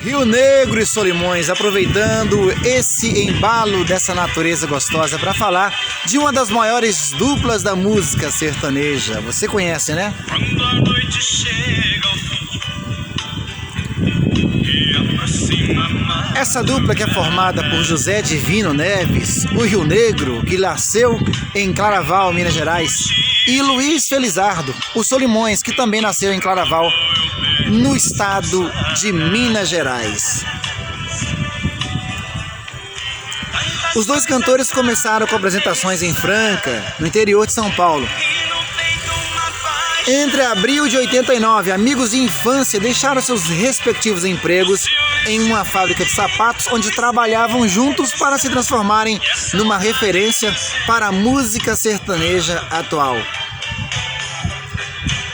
Rio Negro e Solimões, aproveitando esse embalo dessa natureza gostosa para falar de uma das maiores duplas da música sertaneja. Você conhece, né? Quando a noite chega ao fim e aproxima mais. Essa dupla que é formada por José Divino Neves, o Rio Negro, que nasceu em Claraval, Minas Gerais, e Luiz Felizardo, o Solimões, que também nasceu em Claraval, no estado de Minas Gerais. Os dois cantores começaram com apresentações em Franca, no interior de São Paulo. Entre abril de 89, amigos de infância deixaram seus respectivos empregos em uma fábrica de sapatos, onde trabalhavam juntos para se transformarem numa referência para a música sertaneja atual.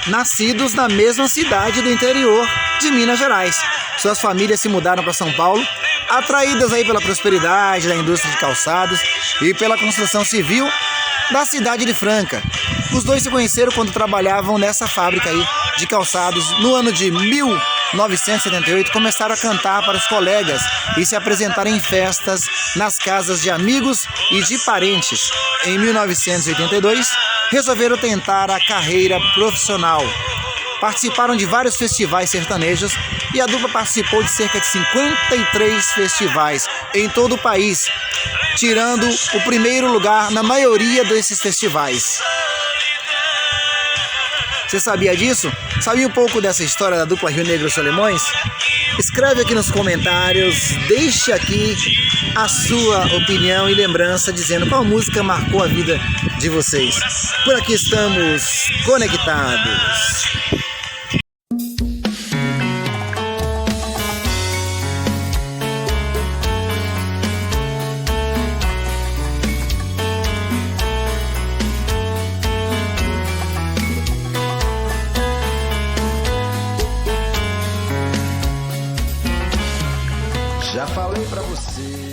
Nascidos na mesma cidade do interior de Minas Gerais, suas famílias se mudaram para São Paulo, atraídas aí pela prosperidade da indústria de calçados e pela construção civil da cidade de Franca. Os dois se conheceram quando trabalhavam nessa fábrica aí de calçados. No ano de 1978, começaram a cantar para os colegas e se apresentar em festas nas casas de amigos e de parentes. Em 1982, resolveram tentar a carreira profissional. Participaram de vários festivais sertanejos e a dupla participou de cerca de 53 festivais em todo o país, tirando o primeiro lugar na maioria desses festivais. Você sabia disso? Sabia um pouco dessa história da dupla Rio Negro e Solimões? Escreve aqui nos comentários, deixe aqui a sua opinião e lembrança dizendo qual música marcou a vida de vocês. Por aqui estamos conectados. Já falei pra você.